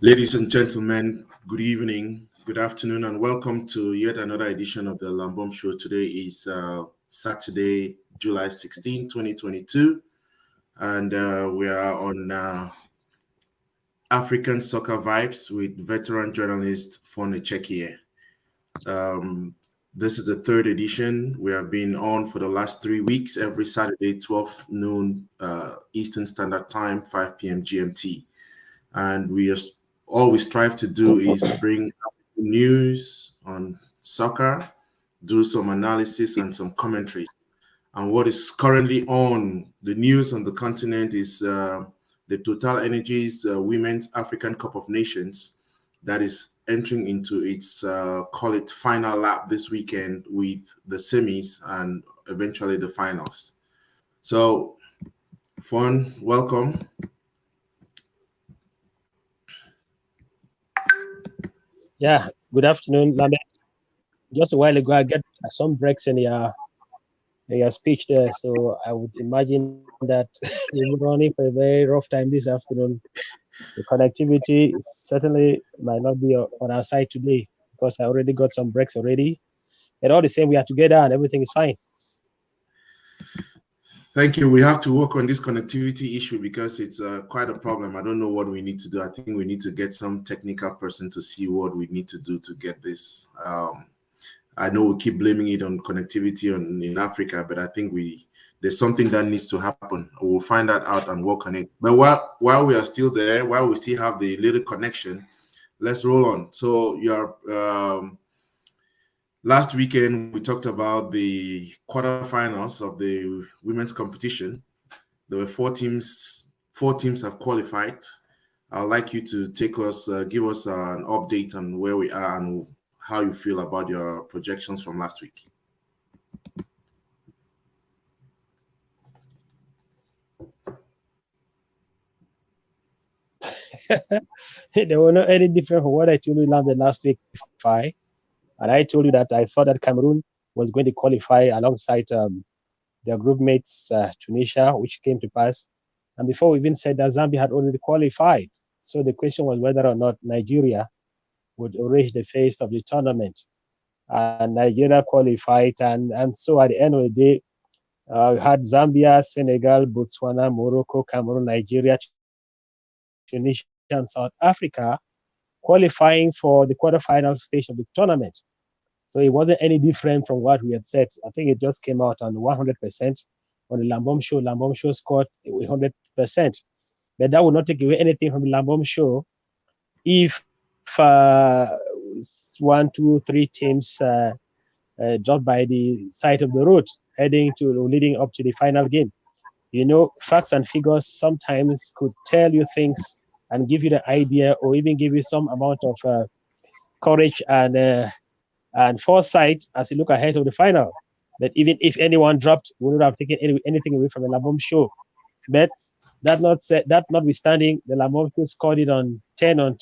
Ladies and gentlemen, good evening, good afternoon, and welcome to yet another edition of the Lambom Show. Today is Saturday, July 16, 2022, and we are on African Soccer Vibes with veteran journalist Fon Echekiye. This is the third edition. We have been on for the last 3 weeks, every Saturday, 12 noon Eastern Standard Time, 5 p.m. GMT. And all we strive to do is bring news on soccer, do some analysis and some commentaries. And what is currently on the news on the continent is the TotalEnergies Women's African Cup of Nations that is entering into its call it final lap this weekend with the semis and eventually the finals. So, Fon, welcome. Yeah, good afternoon, Lambert. Just a while ago, I get some breaks in your speech there, so I would imagine that you're running for a very rough time this afternoon. The connectivity certainly might not be on our side today because I already got some breaks already. And all the same, we are together and everything is fine. Thank you. We have to work on this connectivity issue because it's quite a problem. I don't know what we need to do. I think we need to get some technical person to see what we need to do to get this. I know we keep blaming it on connectivity in Africa, but I think there's something that needs to happen. We'll find that out and work on it. But while we are still there, while we still have the little connection, let's roll on. So last weekend, we talked about the quarterfinals of the women's competition. There were four teams. 4 teams have qualified. I'd like you to give us an update on where we are and how you feel about your projections from last week. There were not any different from what I told you last week. And I told you that I thought that Cameroon was going to qualify alongside their group mates, Tunisia, which came to pass. And before we even said that Zambia had already qualified. So the question was whether or not Nigeria would arrange the face of the tournament. And Nigeria qualified. And so at the end of the day, we had Zambia, Senegal, Botswana, Morocco, Cameroon, Nigeria, Tunisia, and South Africa qualifying for the quarterfinal stage of the tournament. So it wasn't any different from what we had said. I think it just came out on 100% on the Lambom Show. Lambom Show scored 100%. But that would not take away anything from the Lambom Show if 1, 2, 3 teams dropped by the side of the road leading up to the final game. You know, facts and figures sometimes could tell you things and give you the idea or even give you some amount of courage and foresight as you look ahead of the final. That even if anyone dropped, we would not have taken anything away from the Lambom Show. But that notwithstanding, the Lambom Show scored it on 10 on 10.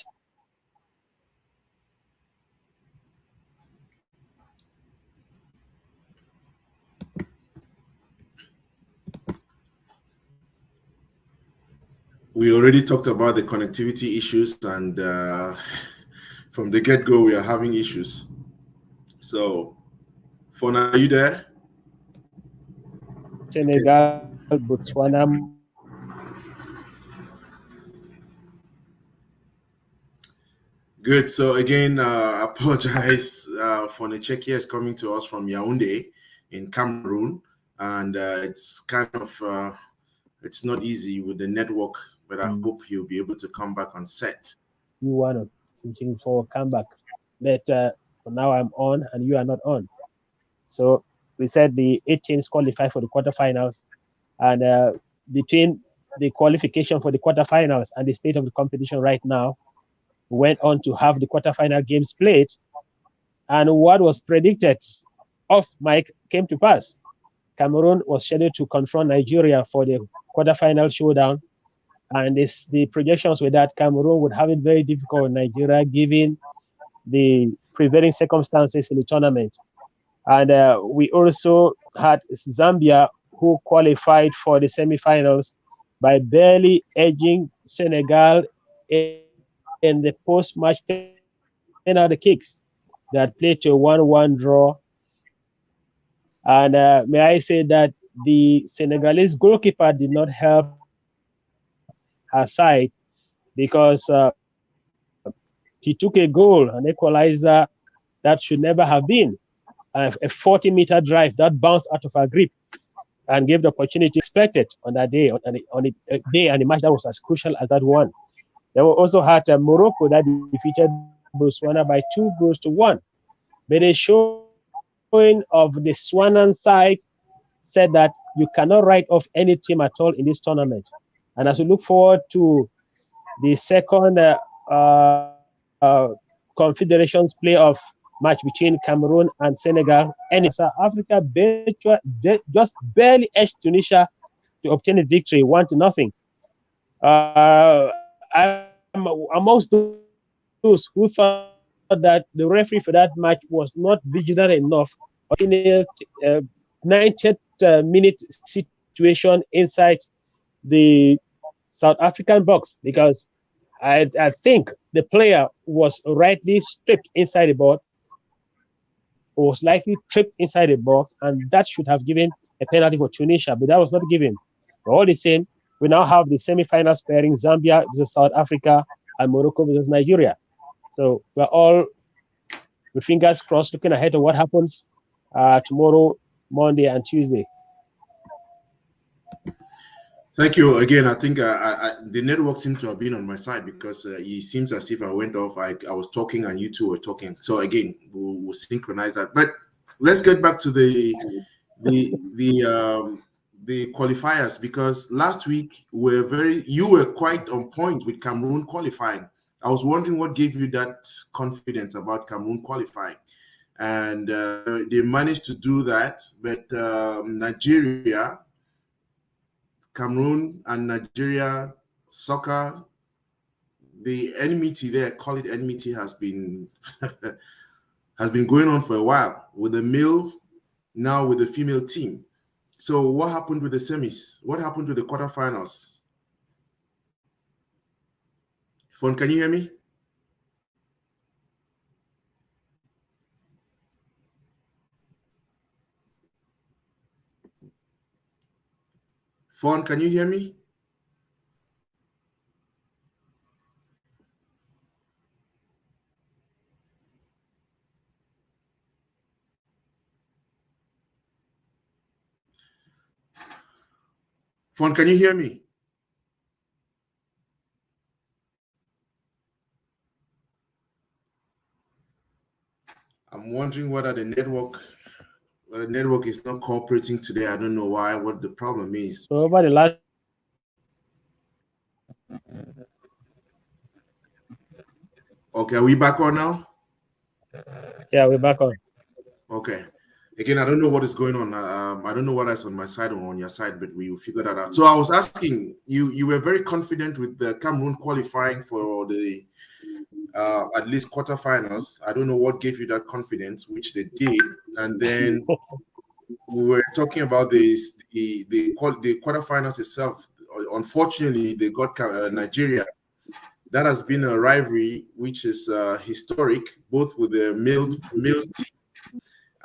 We already talked about the connectivity issues, and from the get-go, we are having issues. So, Fon, are you there? Senegal, Botswana. Good. So again, I apologize. Fon Echekiye is coming to us from Yaoundé in Cameroon, and it's kind of it's not easy with the network, but I hope he'll be able to come back on set. You want to for comeback, but for now I'm on and you are not on. So we said the 8 teams qualify for the quarterfinals, and between the qualification for the quarterfinals and the state of the competition right now, we went on to have the quarterfinal games played, and what was predicted off mic came to pass. Cameroon was scheduled to confront Nigeria for the quarterfinal showdown, and the projections were that Cameroon would have it very difficult with Nigeria given the prevailing circumstances in the tournament. And we also had Zambia, who qualified for the semifinals by barely edging Senegal in in the post-match penalty kicks that played to a 1-1 draw. And may I say that the Senegalese goalkeeper did not help her side because he took a goal, an equalizer that should never have been, a 40-meter drive that bounced out of her grip and gave the opportunity expected on that day, on a day and a match that was as crucial as that one. They also had Morocco that defeated Botswana by 2-1. But a showing of the Swanan side said that you cannot write off any team at all in this tournament. And as we look forward to the second Confederations playoff match between Cameroon and Senegal, and South Africa just barely edged Tunisia to obtain a victory, 1-0. I'm amongst those who thought that the referee for that match was not vigilant enough in a 90th minute situation inside the South African box, because I think the player was rightly stripped inside the box, or was likely tripped inside the box, and that should have given a penalty for Tunisia, but that was not given. But all the same, we now have the semi-finals pairing, Zambia versus South Africa and Morocco versus Nigeria. So we're all with fingers crossed, looking ahead to what happens tomorrow, Monday, and Tuesday. Thank you again. I think the network seems to have been on my side, because it seems as if I went off. I was talking and you two were talking. So again, we'll synchronize that. But let's get back to the qualifiers, because last week you were quite on point with Cameroon qualifying. I was wondering what gave you that confidence about Cameroon qualifying, and they managed to do that. But Nigeria, Cameroon and Nigeria soccer, the enmity there, call it enmity, has been has been going on for a while, with the male, now with the female team. So what happened with the semis? What happened to the quarterfinals? Fon, can you hear me? Fon, can you hear me? Fon, can you hear me? I'm wondering whether the network is not cooperating today. I don't know why, what the problem is. So over the last Okay, are we back on now? Yeah, we're back on. Okay. Again, I don't know what is going on. I don't know what is on my side or on your side, but we will figure that out. So I was asking you, you were very confident with the Cameroon qualifying for the at least quarterfinals. I don't know what gave you that confidence, which they did. And then we were talking about the quarterfinals itself. Unfortunately, they got Nigeria. That has been a rivalry which is historic, both with the male team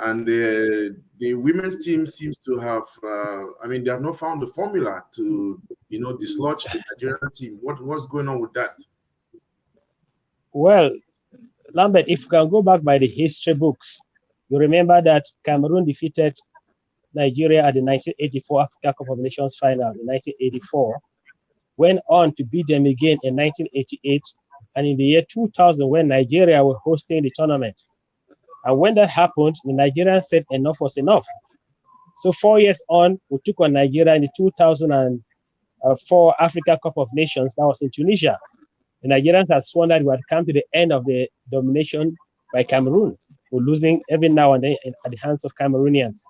and the women's team seems to have. They have not found the formula to, dislodge the Nigerian team. What's going on with that? Well, Lambert, if you can go back by the history books, you remember that Cameroon defeated Nigeria at the 1984 Africa Cup of Nations final in 1984, went on to beat them again in 1988, and in the year 2000, when Nigeria were hosting the tournament. And when that happened, the Nigerians said enough was enough. So 4 years on, we took on Nigeria in the 2004 Africa Cup of Nations. That was in Tunisia. The Nigerians had sworn that we had come to the end of the domination by Cameroon. We're losing every now and then at the hands of Cameroonians.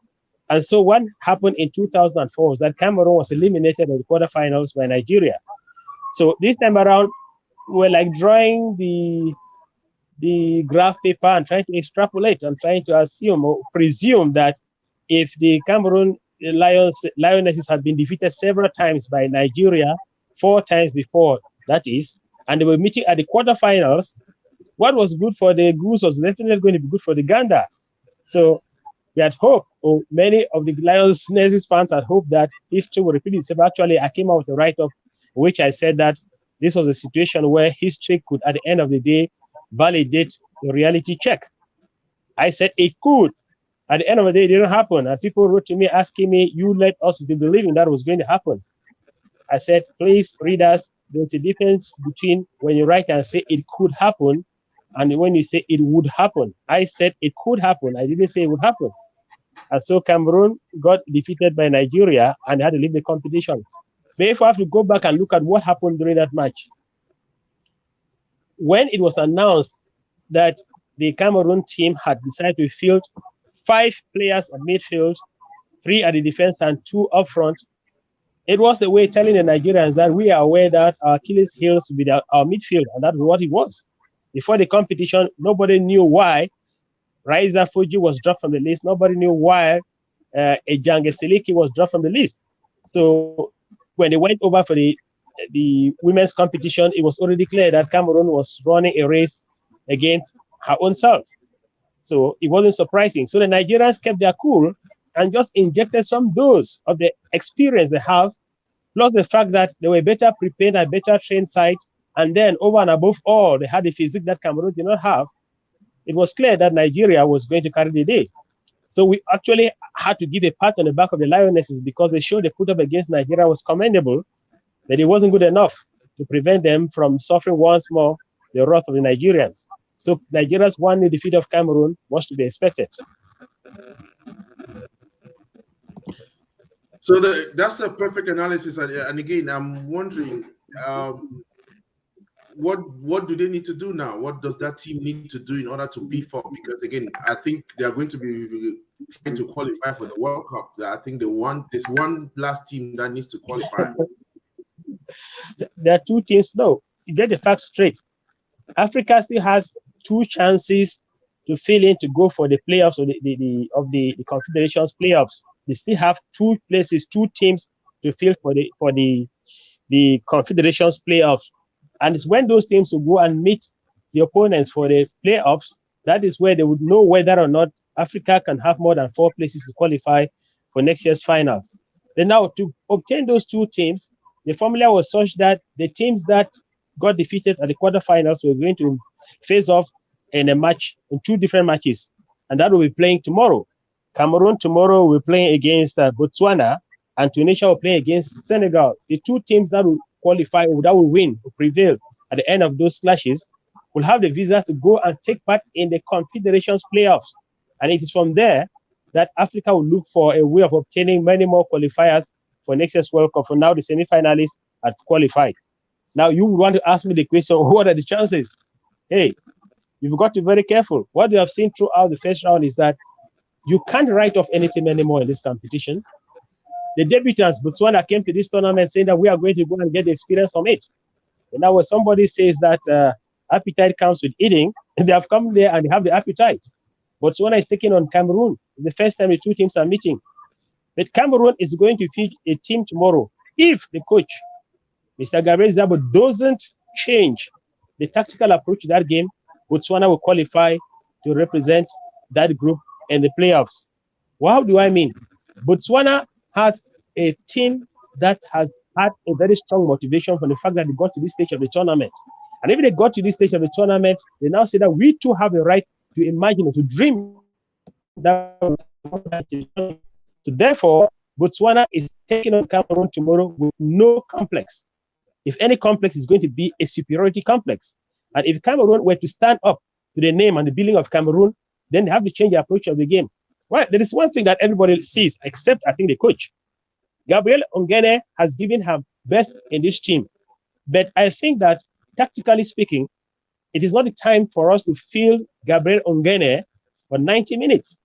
And so what happened in 2004 was that Cameroon was eliminated in the quarterfinals by Nigeria. So this time around, we're like drawing the graph paper and trying to extrapolate and trying to assume or presume that if the Cameroon Lionesses had been defeated several times by Nigeria, 4 times before, that is, and they were meeting at the quarterfinals. What was good for the goose was definitely going to be good for the gander. So we had hope, or many of the Lioness fans had hoped that history would repeat itself. Actually, I came out with a write-up which I said that this was a situation where history could, at the end of the day, validate the reality check. I said it could. At the end of the day, it didn't happen. And people wrote to me asking me, you led us to believing that was going to happen. I said, please, readers, there's a difference between when you write and say it could happen and when you say it would happen. I said it could happen. I didn't say it would happen. And so Cameroon got defeated by Nigeria and had to leave the competition. But if we have to go back and look at what happened during that match, when it was announced that the Cameroon team had decided to field 5 players at midfield, 3 at the defense and 2 up front, it was a way telling the Nigerians that we are aware that our Achilles heels will be our midfield, and that's what it was. Before the competition, nobody knew why Raiza Fuji was dropped from the list. Nobody knew why Ejange Seliki was dropped from the list. So when they went over for the women's competition, it was already clear that Cameroon was running a race against her own self. So it wasn't surprising. So the Nigerians kept their cool and just injected some dose of the experience they have, plus the fact that they were better prepared and better trained side, and then over and above all, they had the physique that Cameroon did not have. It was clear that Nigeria was going to carry the day. So we actually had to give a pat on the back of the Lionesses because the show they put up against Nigeria was commendable, but it wasn't good enough to prevent them from suffering once more the wrath of the Nigerians. So Nigeria's 1-0 defeat of Cameroon was to be expected. So that's a perfect analysis. And again, I'm wondering, what do they need to do now? What does that team need to do in order to beef up? Because again, I think they are going to be trying to qualify for the World Cup. I think there's one last team that needs to qualify. There are 2 teams. No, you get the facts straight. Africa still has 2 chances to fill in to go for the playoffs of the Confederations playoffs. They still have 2 places, 2 teams to fill for the Confederations playoffs. And it's when those teams will go and meet the opponents for the playoffs, that is where they would know whether or not Africa can have more than 4 places to qualify for next year's finals. Then now, to obtain those 2 teams, the formula was such that the teams that got defeated at the quarterfinals were going to face off in a match, in 2 different matches. And that will be playing tomorrow. Cameroon tomorrow will be playing against Botswana, and Tunisia will play against Senegal. The 2 teams that will qualify, that will win, will prevail at the end of those clashes, will have the visas to go and take part in the Confederations playoffs. And it is from there that Africa will look for a way of obtaining many more qualifiers for next year's World Cup. For now, the semi-finalists are qualified. Now, you want to ask me the question, what are the chances? Hey, you've got to be very careful. What we have seen throughout the first round is that you can't write off any team anymore in this competition. The debutants, Botswana, came to this tournament saying that we are going to go and get the experience from it. And now when somebody says that appetite comes with eating, they have come there and they have the appetite. Botswana is taking on Cameroon. It's the first time the 2 teams are meeting. But Cameroon is going to feed a team tomorrow. If the coach, Mr. Gabriel Zabo, doesn't change the tactical approach to that game, Botswana will qualify to represent that group in the playoffs. Well, how do I mean? Botswana has a team that has had a very strong motivation from the fact that they got to this stage of the tournament. And if they got to this stage of the tournament, they now say that we too have a right to imagine or to dream that. So therefore, Botswana is taking on Cameroon tomorrow with no complex. If any complex, is going to be a superiority complex. And if Cameroon were to stand up to the name and the billing of Cameroon, then they have to change the approach of the game. Well, there is one thing that everybody sees, except I think the coach. Gabriel Ongene has given her best in this team. But I think that, tactically speaking, it is not the time for us to field Gabriel Ongene for 90 minutes.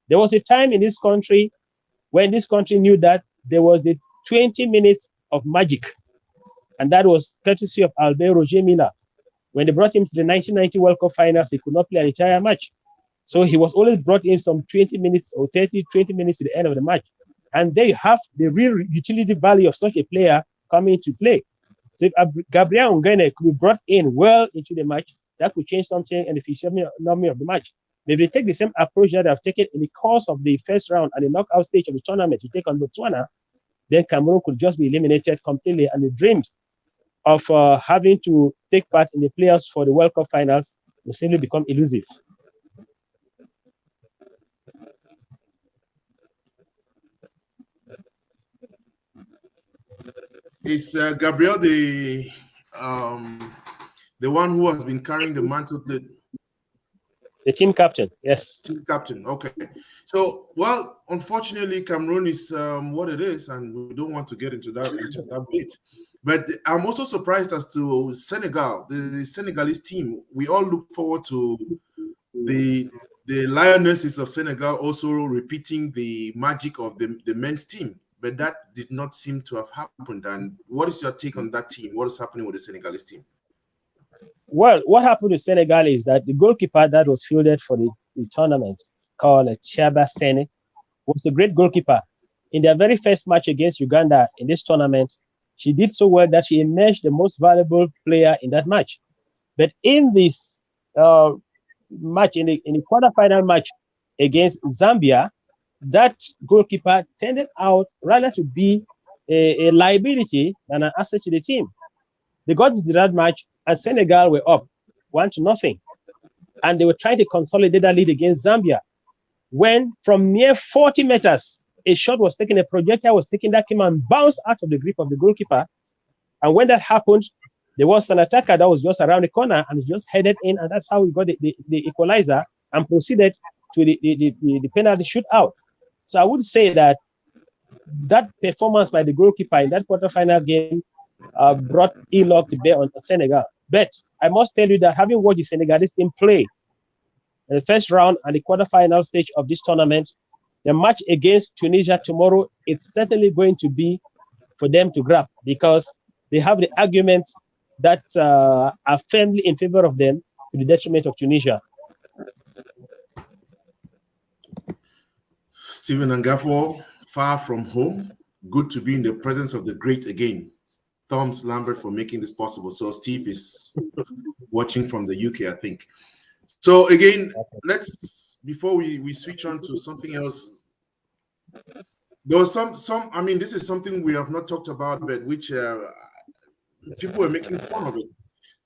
There was a time in this country when this country knew that there was the 20 minutes of magic. And that was courtesy of Albert Roger Miller. When they brought him to the 1990 World Cup finals, he could not play an entire match. So he was always brought in some 20 minutes or 30, 20 minutes to the end of the match. And they have the real utility value of such a player coming to play. So if Gabriel Ungene could be brought in well into the match, that could change something in the physiognomy of the match. If they take the same approach that they've taken in the course of the first round and the knockout stage of the tournament to take on Botswana, then Cameroon could just be eliminated completely, and the dreams of having to take part in the playoffs for the World Cup finals will simply become elusive. Is Gabriel the one who has been carrying the mantle? The team captain, yes. Team captain, okay. So, well, unfortunately, Cameroon is what it is, and we don't want to get into that bit. But I'm also surprised as to Senegal, the Senegalese team. We all look forward to the Lionesses of Senegal also repeating the magic of the men's team. But that did not seem to have happened. And what is your take on that team? What is happening with the Senegalese team? Well, what happened to Senegal is that the goalkeeper that was fielded for the tournament, called Chiaba Sene, was a great goalkeeper. In their very first match against Uganda in this tournament, she did so well that she emerged the most valuable player in that match. But in this match, in the quarterfinal match against Zambia, that goalkeeper tended out rather to be a liability than an asset to the team. They got into that match, and Senegal were up 1-0. And they were trying to consolidate that lead against Zambia. When from near 40 meters, a shot was taken, a projectile was taken that came and bounced out of the grip of the goalkeeper. And when that happened, there was an attacker that was just around the corner and just headed in, and that's how we got the equalizer and proceeded to the penalty shootout. So I would say that performance by the goalkeeper in that quarterfinal game brought ill luck to bear on Senegal. But I must tell you that having watched the Senegalese team play in the first round and the quarterfinal stage of this tournament, the match against Tunisia tomorrow, it's certainly going to be for them to grab, because they have the arguments that are firmly in favor of them to the detriment of Tunisia. Stephen Angafo, far from home. Good to be in the presence of the great again. Thumbs Lambert for making this possible. So Steve is watching from the UK, I think. So again, let's, before we switch on to something else, there was some. I mean, this is something we have not talked about, but which people were making fun of it.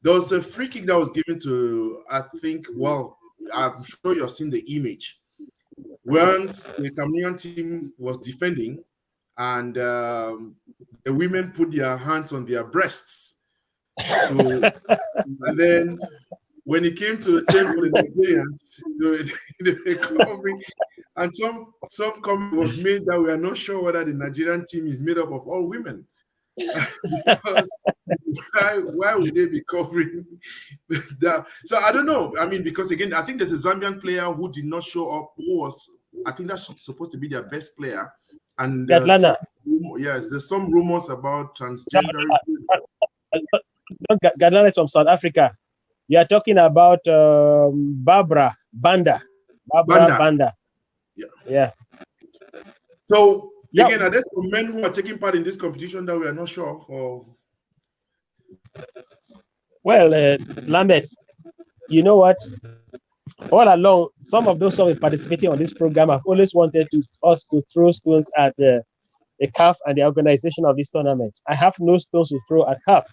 There was a free kick that was given to, I think, well, I'm sure you've seen the image. When the Cameroonian team was defending, and the women put their hands on their breasts. And then when it came to the table for the Nigerians, they covering, and some comment was made that we are not sure whether the Nigerian team is made up of all women. Because why would they be covering that? So I don't know. I mean, because again, I think there's a Zambian player who did not show up, who was, I think that's supposed to be their best player. And yes, there's some rumors about transgender. Gatlana is from South Africa. You are talking about Barbara Banda. Banda. Yeah. So again, are there some men who are taking part in this competition that we are not sure of? Or... Well, Lambert, you know what? All along, some of those who are participating on this program have always wanted us to throw stones at the CAF and the organization of this tournament. I have no stones to throw at CAF.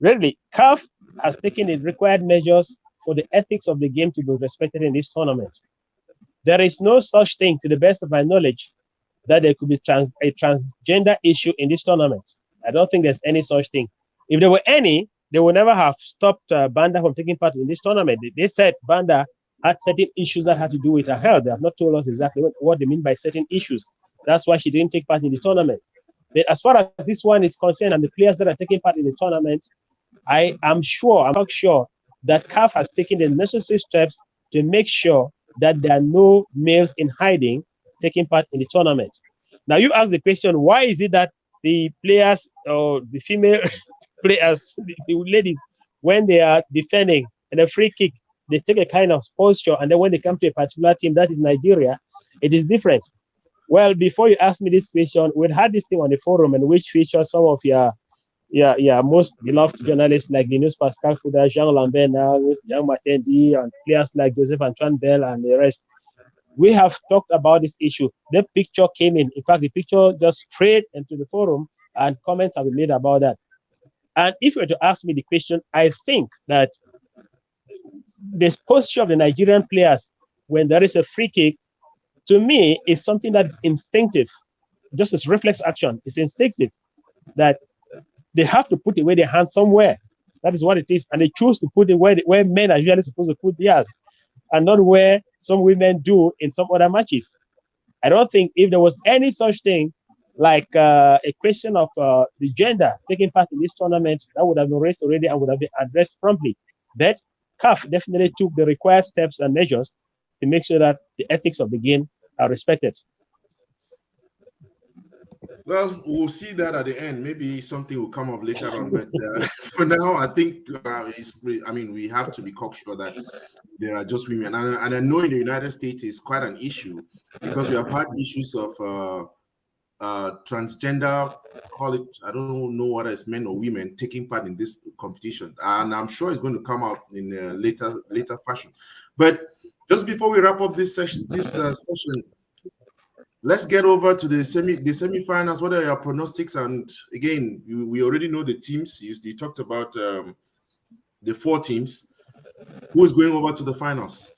Really, CAF has taken the required measures for the ethics of the game to be respected in this tournament. There is no such thing, to the best of my knowledge, that there could be a transgender issue in this tournament. I don't think there's any such thing. If there were any, they would never have stopped Banda from taking part in this tournament. They said Banda had certain issues that had to do with her health. They have not told us exactly what they mean by certain issues. That's why she didn't take part in the tournament. But as far as this one is concerned and the players that are taking part in the tournament, I'm not sure that CAF has taken the necessary steps to make sure that there are no males in hiding taking part in the tournament. Now, you ask the question, why is it that the players or the female players, the ladies, when they are defending and a free kick, they take a kind of posture, and then when they come to a particular team, that is Nigeria, it is different. Well, before you ask me this question, we had this thing on the forum in which features some of your most beloved journalists like the news Pascal Fouda, Jean Lambert now, Jean Martin D, and players like Joseph Antoine Bell and the rest. We have talked about this issue. The picture came in. In fact, the picture just straight into the forum, and comments have been made about that. And if you were to ask me the question, I think that the posture of the Nigerian players when there is a free kick, to me, is something that is instinctive, just as reflex action. It's instinctive that they have to put away their hands somewhere. That is what it is. And they choose to put it where men are usually supposed to put theirs, and not where some women do in some other matches. I don't think if there was any such thing like a question of the gender taking part in this tournament, that would have been raised already and would have been addressed promptly. But CAF definitely took the required steps and measures to make sure that the ethics of the game are respected. Well, we'll see that at the end. Maybe something will come up later on. But for now, I think we have to be cocksure that there are just women. And I know in the United States it's quite an issue because we have had issues of transgender, call it, I don't know whether it's men or women, taking part in this competition. And I'm sure it's going to come out in a later fashion. But just before we wrap up this session, let's get over to the semifinals. What are your pronostics? And again, we already know the teams. You talked about the 4 teams. Who is going over to the finals?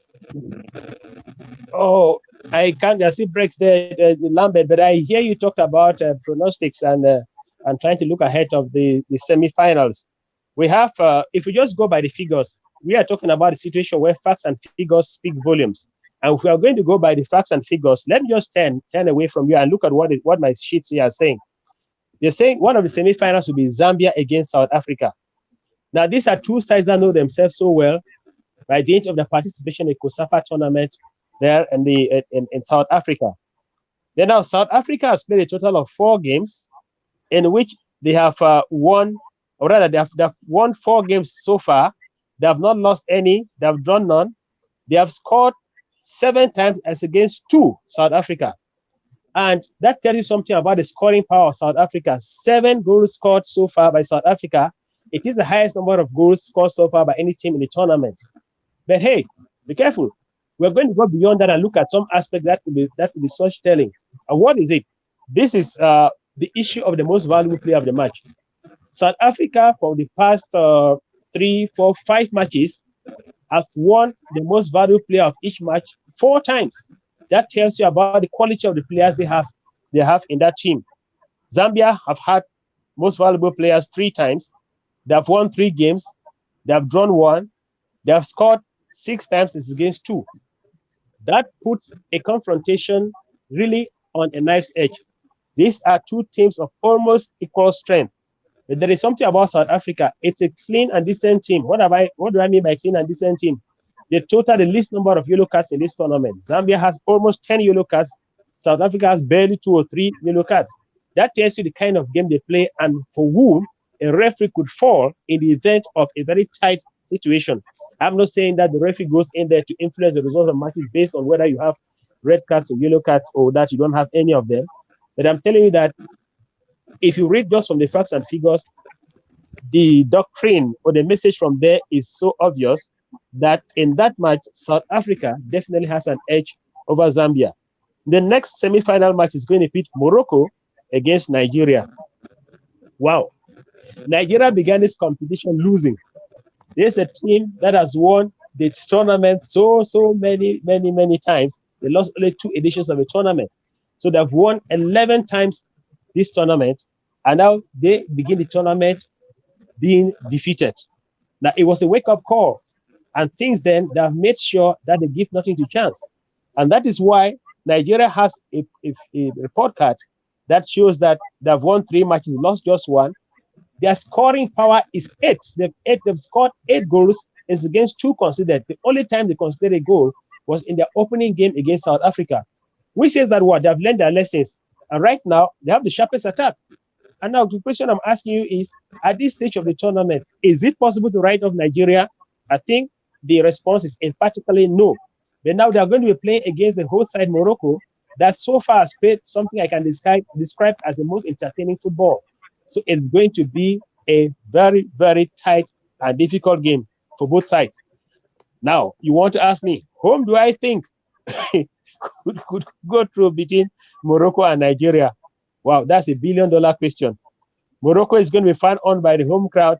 Oh, I can't see breaks the Lambert, but I hear you talk about pronostics and trying to look ahead of the semifinals. We have, if we just go by the figures, we are talking about a situation where facts and figures speak volumes. And if we are going to go by the facts and figures, let me just turn away from you and look at what my sheets here are saying. They're saying one of the semifinals will be Zambia against South Africa. Now, these are two sides that know themselves so well by the end of the participation in the COSAFA tournament there in South Africa. Then now South Africa has played a total of 4 games in which they have won, or rather they have won 4 games so far. They have not lost any. They have drawn none. They have scored 7 times as against 2 South Africa. And that tells you something about the scoring power of South Africa. 7 goals scored so far by South Africa. It is the highest number of goals scored so far by any team in the tournament. But hey, be careful. We're going to go beyond that and look at some aspect that could be such telling. And what is it? This is the issue of the most valuable player of the match. South Africa, for the past 3, 4, 5 matches, have won the most valuable player of each match 4 times. That tells you about the quality of the players they have in that team. Zambia have had most valuable players 3 times. They have won 3 games. They have drawn 1. They have scored 6 times against 2. That puts a confrontation really on a knife's edge. These are 2 teams of almost equal strength. But there is something about South Africa. It's a clean and decent team. What do I mean by clean and decent team? They total the least number of yellow cards in this tournament. Zambia has almost 10 yellow cards. South Africa has barely 2 or 3 yellow cards. That tells you the kind of game they play and for whom a referee could fall in the event of a very tight situation. I'm not saying that the referee goes in there to influence the result of matches based on whether you have red cards or yellow cards or that you don't have any of them. But I'm telling you that if you read just from the facts and figures, the doctrine or the message from there is so obvious that in that match, South Africa definitely has an edge over Zambia. The next semi-final match is going to pit Morocco against Nigeria. Wow. Nigeria began this competition losing. There's a team that has won the tournament so many times. They lost only 2 editions of the tournament. So they've won 11 times this tournament, and now they begin the tournament being defeated. Now, it was a wake-up call, and since then, they have made sure that they give nothing to chance. And that is why Nigeria has a report card that shows that they've won 3 matches, lost just 1. Their scoring power is 8. They've scored 8 goals is against 2 conceded. The only time they conceded a goal was in their opening game against South Africa, which says that what they have learned their lessons. And right now, they have the sharpest attack. And now the question I'm asking you is, at this stage of the tournament, is it possible to write off Nigeria? I think the response is emphatically no. But now they are going to be playing against the host side Morocco that so far has played something I can describe as the most entertaining football. So it's going to be a very, very tight and difficult game for both sides. Now, you want to ask me, whom do I think could go through between Morocco and Nigeria? Wow, that's a $1 billion question. Morocco is going to be fun on by the home crowd,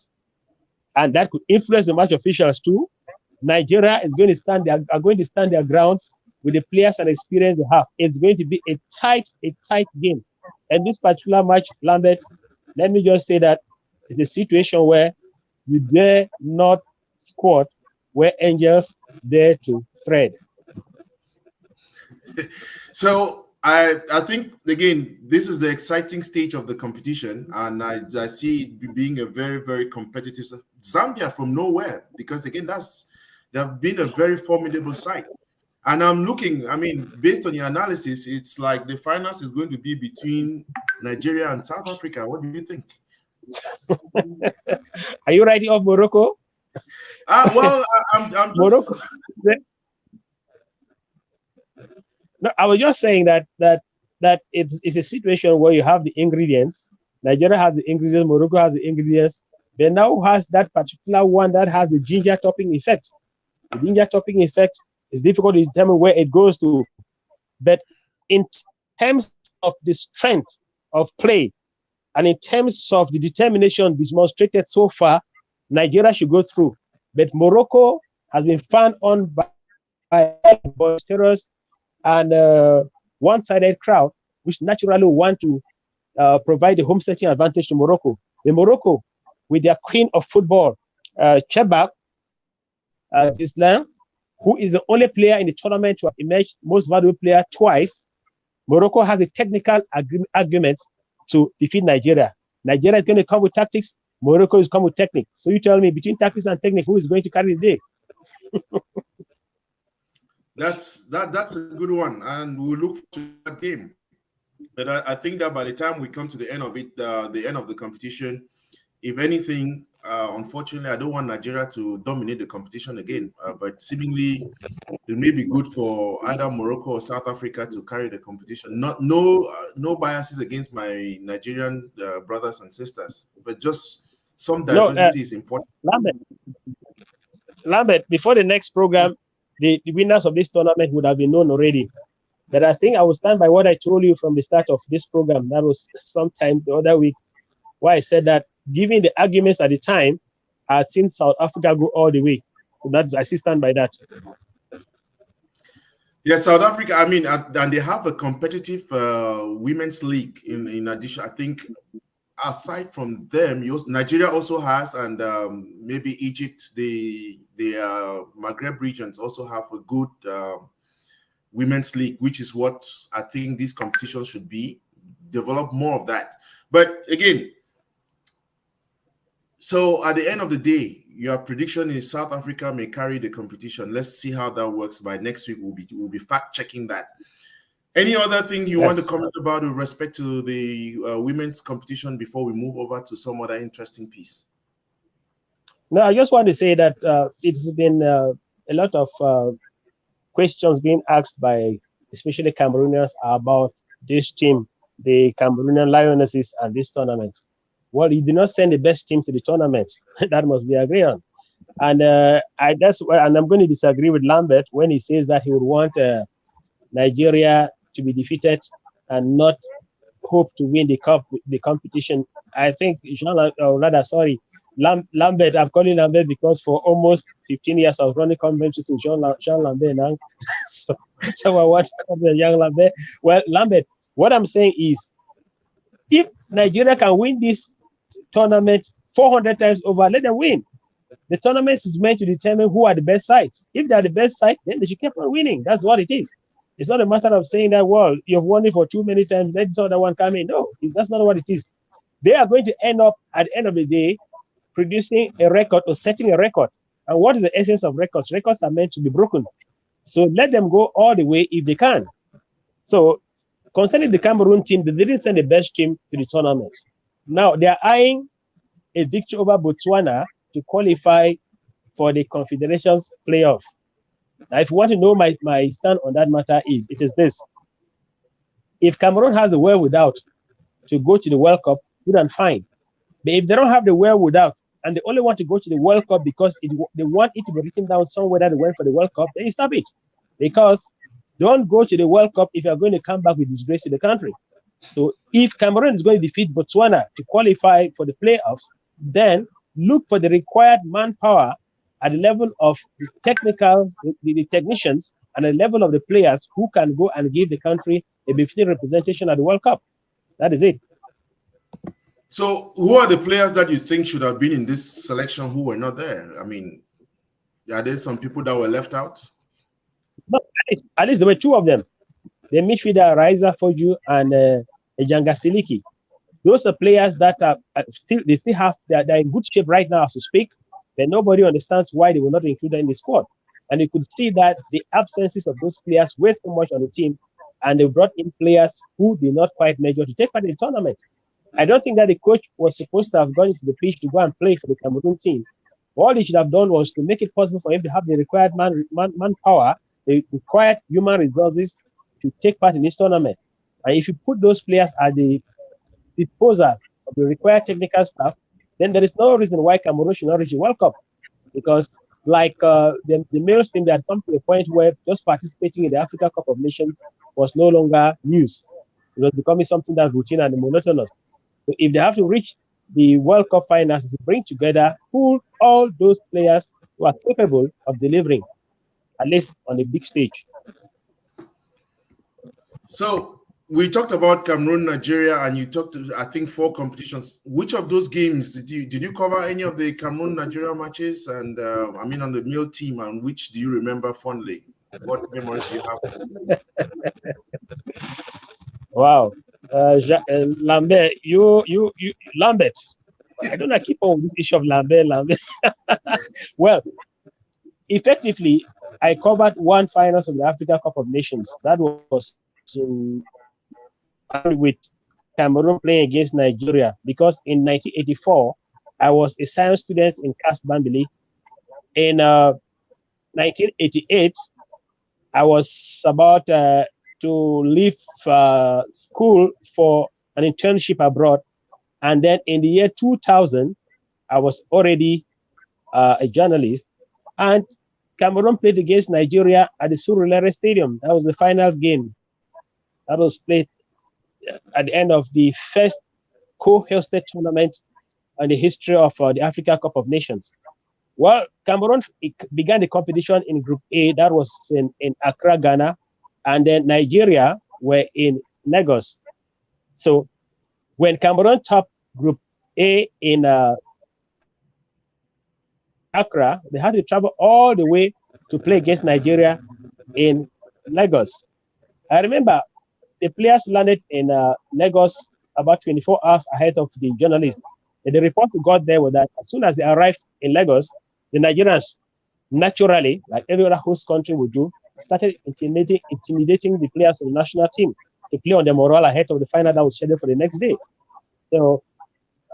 and that could influence the match officials too. Nigeria is going to stand their grounds with the players and experience they have. It's going to be a tight game. And this particular match, Lambert, let me just say that it's a situation where you dare not squat where angels dare to thread. So I think again this is the exciting stage of the competition, and I see it being a very, very competitive Zambia from nowhere, because again they have been a very formidable side. And I'm looking, I mean, based on your analysis, it's like the finals is going to be between Nigeria and South Africa. What do you think? Are you writing off Morocco? Well, I'm just... Morocco. No, I was just saying that it's a situation where you have the ingredients. Nigeria has the ingredients, Morocco has the ingredients. They now has that particular one that has the ginger topping effect. The ginger topping effect is difficult to determine where it goes to. But in terms of the strength of play and in terms of the determination demonstrated so far, Nigeria should go through. But Morocco has been found on by boisterous and one-sided crowd, which naturally want to provide the home setting advantage to Morocco. The Morocco, with their queen of football, Chebak Islam, who is the only player in the tournament to have emerged most valuable player twice, Morocco has a technical argument to defeat Nigeria. Nigeria is going to come with tactics. Morocco is come with technique. So you tell me, between tactics and technique, who is going to carry the day? That's a good one, and we'll look to that game. But I think that by the time we come to the end of it, the end of the competition, if anything, unfortunately, I don't want Nigeria to dominate the competition again. But seemingly, it may be good for either Morocco or South Africa to carry the competition. No biases against my Nigerian brothers and sisters, but just some diversity is important. Lambert, before the next program, the winners of this tournament would have been known already. But I think I will stand by what I told you from the start of this program. That was sometime the other week, where I said that, given the arguments at the time, I had seen South Africa go all the way. So I still stand by that. Yeah, South Africa, I mean, and they have a competitive women's league in addition. I think aside from them, Nigeria also has, and maybe Egypt, the Maghreb regions also have a good women's league, which is what I think these competitions should be. Develop more of that. But again, so at the end of the day, your prediction is South Africa may carry the competition. Let's see how that works. By next week, we'll be fact checking that. Any other thing you want to comment about with respect to the women's competition before we move over to some other interesting piece? No, I just want to say that it's been a lot of questions being asked by especially Cameroonians about this team, the Cameroonian Lionesses, and this tournament. Well, you did not send the best team to the tournament. That must be agreed on. And I'm going to disagree with Lambert when he says that he would want Nigeria to be defeated and not hope to win the competition. I think Lambert, I'm calling Lambert because for almost 15 years I was running conventions with Jean Lambert now. so I want to call the young Lambert. Well, Lambert, what I'm saying is, if Nigeria can win this tournament 400 times over, let them win. The tournament is meant to determine who are the best sides. If they are the best side, then they should keep on winning. That's what it is. It's not a matter of saying that, well, you've won it for too many times, let this other one come in. No, that's not what it is. They are going to end up, at the end of the day, producing a record or setting a record. And what is the essence of records? Records are meant to be broken. So let them go all the way if they can. So concerning the Cameroon team, they didn't send the best team to the tournament. Now they are eyeing a victory over Botswana to qualify for the Confederations playoff. Now, if you want to know my stand on that matter, it is this. If Cameroon has the wherewithal to go to the World Cup, good and fine. But if they don't have the wherewithal and they only want to go to the World Cup because they want it to be written down somewhere that they went for the World Cup, then you stop it. Because don't go to the World Cup if you're going to come back with disgrace to the country. So if Cameroon is going to defeat Botswana to qualify for the playoffs, then look for the required manpower at the level of the the technicians, and the level of the players who can go and give the country a befitting representation at the World Cup. That is it. So, who are the players that you think should have been in this selection who were not there? I mean, are there some people that were left out? No, at least there were two of them. The midfielder Raiza Foju and Ejanga Siliki. Those are players that are they're in good shape right now as we speak, but nobody understands why they were not included in the squad. And you could see that the absences of those players weighed so much on the team, and they brought in players who did not quite measure to take part in the tournament. I don't think that the coach was supposed to have gone into the pitch to go and play for the Cameroon team. All he should have done was to make it possible for him to have the required manpower, the required human resources to take part in this tournament. And if you put those players at the disposal of the required technical staff, then there is no reason why Cameroon should not reach the World Cup. Because like the male team, that come to a point where just participating in the Africa Cup of Nations was no longer news. It was becoming something that's routine and monotonous. So if they have to reach the World Cup finals to bring together all those players who are capable of delivering, at least on the big stage. So we talked about Cameroon, Nigeria, and you talked, I think, 4 competitions. Which of those games did you cover any of the Cameroon, Nigeria matches? And I mean, on the male team, and which do you remember fondly? What memories do you have? Wow, Lambert, Lambert. I don't know, keep on with this issue of Lambert. Well, effectively, I covered one finals of the Africa Cup of Nations. That was with Cameroon playing against Nigeria, because in 1984, I was a science student in Cast Bambili. In 1988, I was about to leave school for an internship abroad. And then in the year 2000, I was already a journalist. And Cameroon played against Nigeria at the Surulere Stadium. That was the final game. That was played at the end of the first co-hosted tournament in the history of the Africa Cup of Nations. Well, Cameroon began the competition in Group A. That was in Accra, Ghana. And then Nigeria were in Lagos. So when Cameroon topped Group A in Accra, they had to travel all the way to play against Nigeria in Lagos. I remember the players landed in Lagos about 24 hours ahead of the journalists. And the report we got there was that as soon as they arrived in Lagos, the Nigerians, naturally, like every other host country would do, started intimidating the players of the national team to play on the morale ahead of the final that was scheduled for the next day. So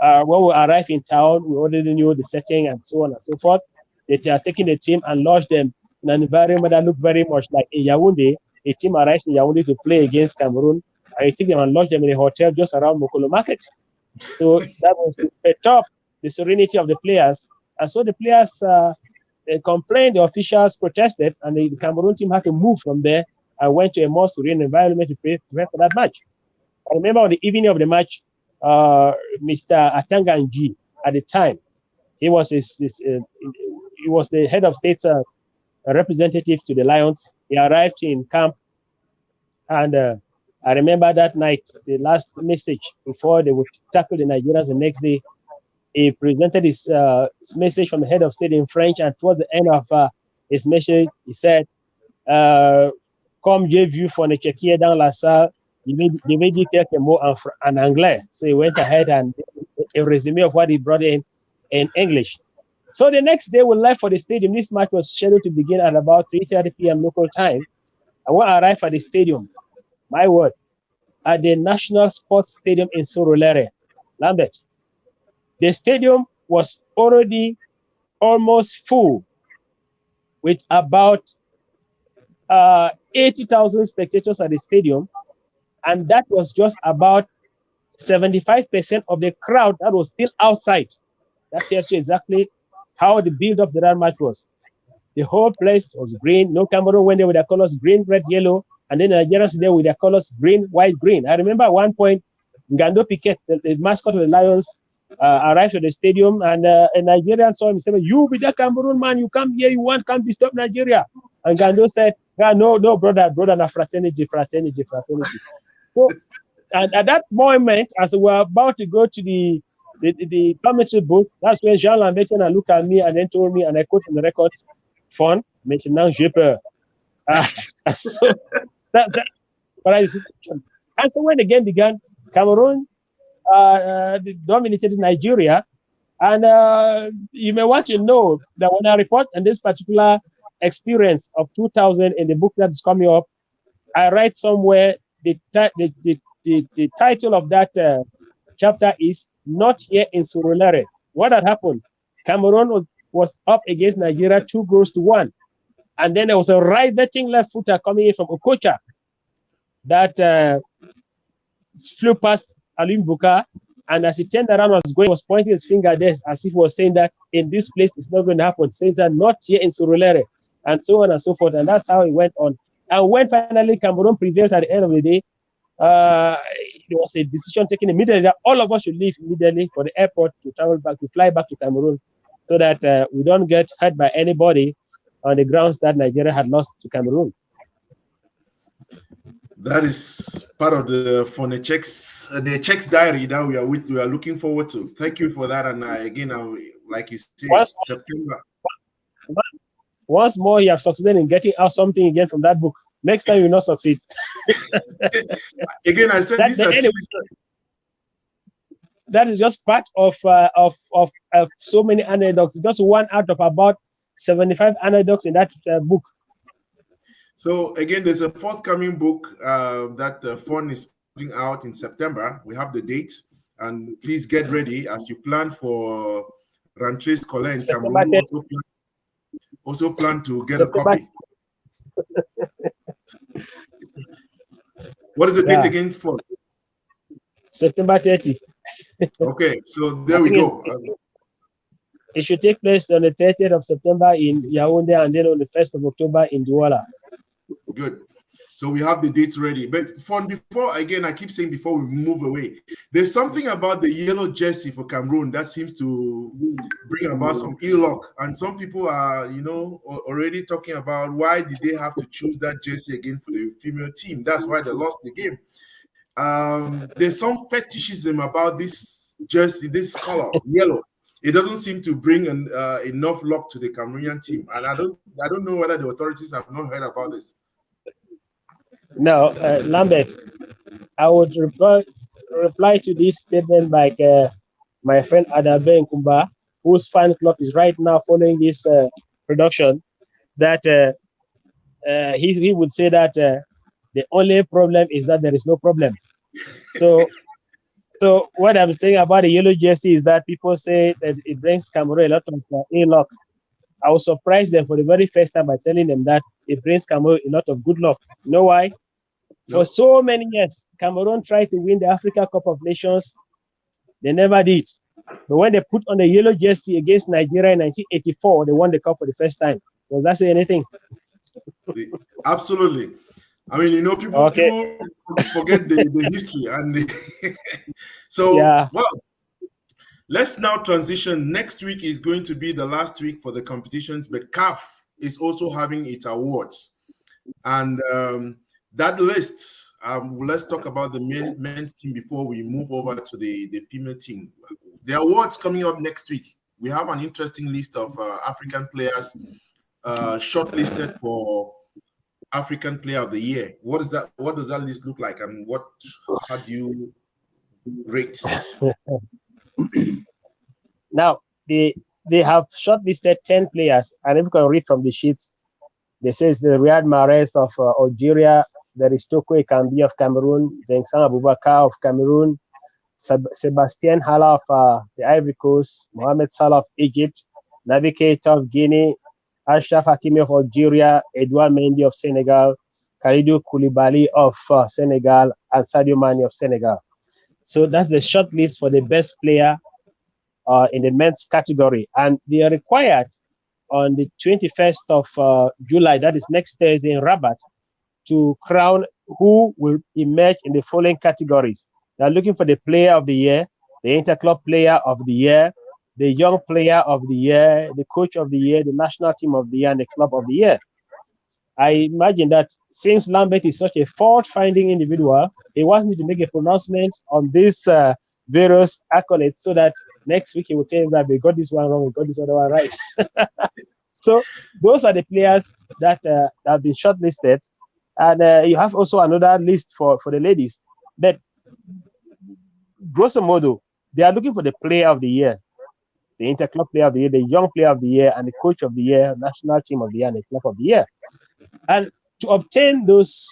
when we arrived in town, we already knew the setting and so on and so forth. They are taking the team and lodged them in an environment that looked very much like in Yaoundé. A team arrives in Yaoundé to play against Cameroon, and you take them and lodge them in a hotel just around Mokolo Market. So that was to top the serenity of the players. And so the players they complained, the officials protested, and the Cameroon team had to move from there and went to a more serene environment to prepare for that match. I remember on the evening of the match, Mr. Atanganji at the time, he was he was the head of state's representative to the Lions. He arrived in camp, and I remember that night, the last message before they would tackle the Nigerians the next day. He presented his message from the head of state in French, and towards the end of his message, he said, "Comme j'ai vu Fon Echekiye dans la salle, il m'a dit quelques mots en anglais." So he went ahead and a resume of what he brought in English. So the next day, we left for the stadium. This match was scheduled to begin at about 3:30 p.m. local time. And when I arrived at the stadium, my word, at the National Sports Stadium in Surulere, Lambert, the stadium was already almost full with about 80,000 spectators at the stadium. And that was just about 75% of the crowd that was still outside. That tells you exactly how the build of that match was. The whole place was green. No Cameroon went there with their colors green, red, yellow, and then the Nigerians there with their colors green, white, green. I remember at one point, Ngando Piquet, the mascot of the Lions, arrived at the stadium, and a Nigerian saw him saying, "You be the Cameroon man, you come here, you can't disturb Nigeria." And Ngando said, "No, brother, na fraternity. So, and at that moment, as we were about to go to the commentary booth, that's when Jean Lambert looked at me and then told me, and I quote from the records, "Fon, maintenant j'ai peur." So that and so when the game began, Cameroon dominated Nigeria, and you may want to know that when I report on this particular experience of 2000 in the book that is coming up, I write somewhere the title of that chapter is "Not Here in Surulere." What had happened? Cameroon was up against Nigeria 2-1, and then there was a riveting left footer coming in from Okocha that flew past Alim Buka, and as he turned around, was pointing his finger there as if he was saying that in this place it's not going to happen, saying that not here in Surulere, and so on and so forth. And that's how it went on. And when finally Cameroon prevailed at the end of the day, there was a decision taken immediately that all of us should leave immediately for the airport to fly back to Cameroon, so that we don't get hurt by anybody on the grounds that Nigeria had lost to Cameroon. That is part of the Fon Echekiye, the checks diary that we are looking forward to. Thank you for that. And again, like you said, September. Once more, you have succeeded in getting out something again from that book. Next time, you will not succeed. Again, I said that is just part of so many anecdotes. Just one out of about 75 anecdotes in that book. So again, there's a forthcoming book that Fon is putting out in September. We have the date, and please get ready as you plan for Rantre's Collet in Cameroon. Also plan to get a copy. What is the date again for? September 30. Okay, so there we go. It should take place on the 30th of September in Yaoundé, and then on the 1st of October in Douala. Good. So we have the dates ready. But before I keep saying before we move away, there's something about the yellow jersey for Cameroon that seems to bring about some ill luck. And some people are, already talking about why did they have to choose that jersey again for the female team? That's why they lost the game. There's some fetishism about this jersey, this color, yellow. It doesn't seem to bring enough luck to the Cameroonian team. And I don't know whether the authorities have not heard about this. No, Lambert, I would reply to this statement by my friend Adabe Nkumba, whose fan club is right now following this production, that he would say that the only problem is that there is no problem. So what I'm saying about the yellow jersey is that people say that it brings Cameroon a lot of ill luck. I was surprised them for the very first time by telling them that it brings Cameroon a lot of good luck. You know why? For so many years, Cameroon tried to win the Africa Cup of Nations. They never did. But when they put on the yellow jersey against Nigeria in 1984, they won the cup for the first time. Does that say anything? Absolutely. I mean, people forget the history. And well, let's now transition. Next week is going to be the last week for the competitions, but CAF is also having its awards. And that list, let's talk about the men's team before we move over to the female team. The awards coming up next week. We have an interesting list of African players shortlisted for African Player of the Year. What does that list look like, and how do you rate? Now, they have shortlisted 10 players, and if you can read from the sheets, they say it's the Riyad Mahrez of Algeria, there is Toko Ekambi of Cameroon, Vincent Aboubakar of Cameroon, Sebastien Hala of the Ivory Coast, Mohamed Salah of Egypt, Naby Keita of Guinea, Ashraf Hakimi of Algeria, Edouard Mendy of Senegal, Kalidou Koulibaly of Senegal, and Sadio Mane of Senegal. So that's the short list for the best player in the men's category. And they are required on the 21st of July, that is next Thursday in Rabat, to crown who will emerge in the following categories. They're looking for the player of the year, the interclub player of the year, the young player of the year, the coach of the year, the national team of the year, and the club of the year. I imagine that since Lambert is such a fault-finding individual, he wants me to make a pronouncement on these various accolades so that next week he will tell him that we got this one wrong, we got this other one right. So those are the players that have been shortlisted. And you have also another list for the ladies. But grosso modo, they are looking for the player of the year, the interclub player of the year, the young player of the year, and the coach of the year, national team of the year, and the club of the year. And to obtain those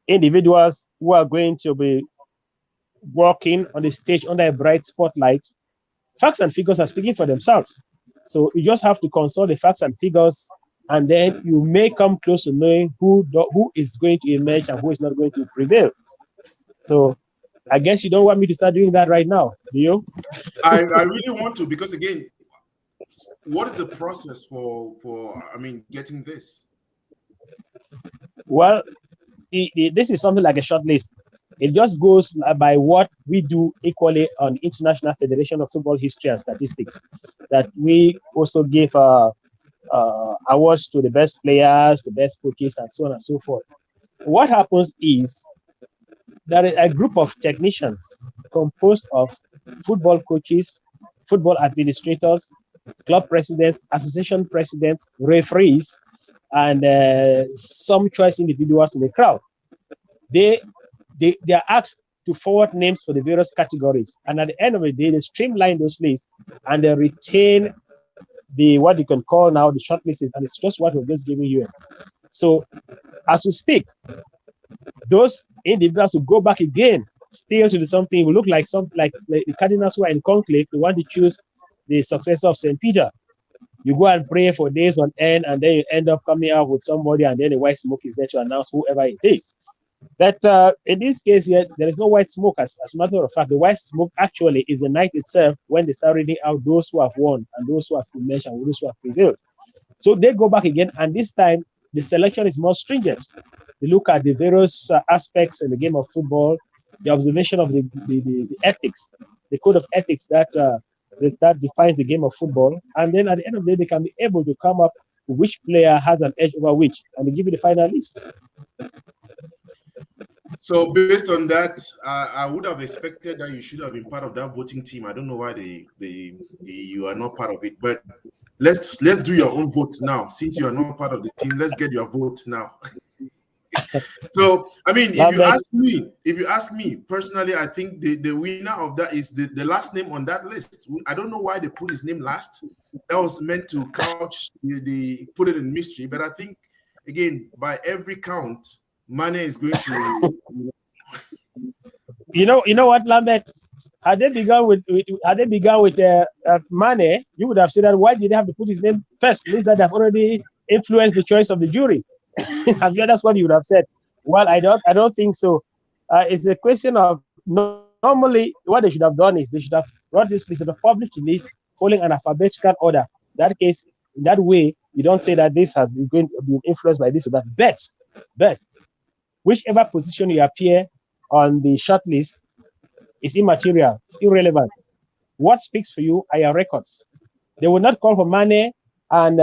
individuals who are going to be working on the stage under a bright spotlight, facts and figures are speaking for themselves. So you just have to consult the facts and figures, and then you may come close to knowing who is going to emerge and who is not going to prevail. So I guess you don't want me to start doing that right now, do you? I really want to, because again, what is the process for getting this? Well, this is something like a short list. It just goes by what we do equally on International Federation of Football History and Statistics, that we also give awards to the best players, the best coaches, and so on and so forth. What happens is that a group of technicians composed of football coaches, football administrators, club presidents, association presidents, referees, and some choice individuals in the crowd. They are asked to forward names for the various categories, and at the end of the day, they streamline those lists and they retain the what you can call now the short lists, and it's just what we're just giving you. So, as we speak, those individuals will go back again, still to do something. Will look like the cardinals who are in conclave. They want to choose the successor of Saint Peter. You go and pray for days on end, and then you end up coming out with somebody, and then the white smoke is there to announce whoever it is. But in this case here, there is no white smoke. As a matter of fact, the white smoke actually is the night itself when they start reading out those who have won and those who have emerged and those who have prevailed. So they go back again, and this time the selection is more stringent. They look at the various aspects in the game of football, the observation of the ethics, the code of ethics that defines the game of football, and then at the end of the day, they can be able to come up with which player has an edge over which, and they give you the final list. So based on that, I would have expected that you should have been part of that voting team. I don't know why you are not part of it, but let's do your own votes now. Since you are not part of the team, let's get your votes now. So I mean, if you ask me personally, I think the winner of that is the last name on that list. I don't know why they put his name last. That was meant to couch the put it in mystery, but I think again, by every count, Mane is going to. You know what, Lambert? Had they begun with Mane, you would have said that why did they have to put his name first? It means that they've already influenced the choice of the jury. That's what you would have said. Well, I don't think so. It's a question of normally what they should have done is they should have brought this list, of published the list following an alphabetical order. In that way, you don't say that this has been influenced by this or that. But whichever position you appear on the short list is immaterial, it's irrelevant. What speaks for you are your records. They will not call for Mane and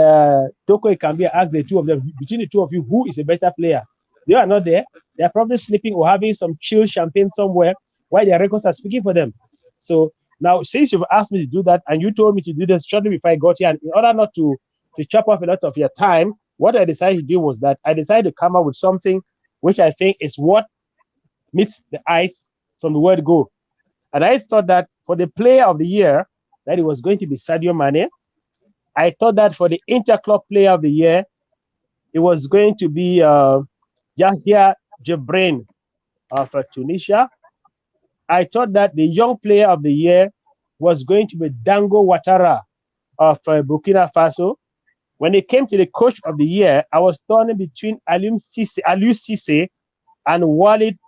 Toko Ekambi ask the two of them, between the two of you, who is a better player? They are not there. They are probably sleeping or having some chill champagne somewhere while their records are speaking for them. So now, since you've asked me to do that and you told me to do this shortly before I got here, and in order not to chop off a lot of your time, what I decided to do was that I decided to come up with something which I think is what meets the eyes from the word go. And I thought that for the player of the year, that it was going to be Sadio Mane. I thought that for the interclub player of the year, it was going to be Yahya Jebrain of Tunisia. I thought that the young player of the year was going to be Dango Ouattara of Burkina Faso. When it came to the coach of the year, I was torn between Aliou Cisse and Walid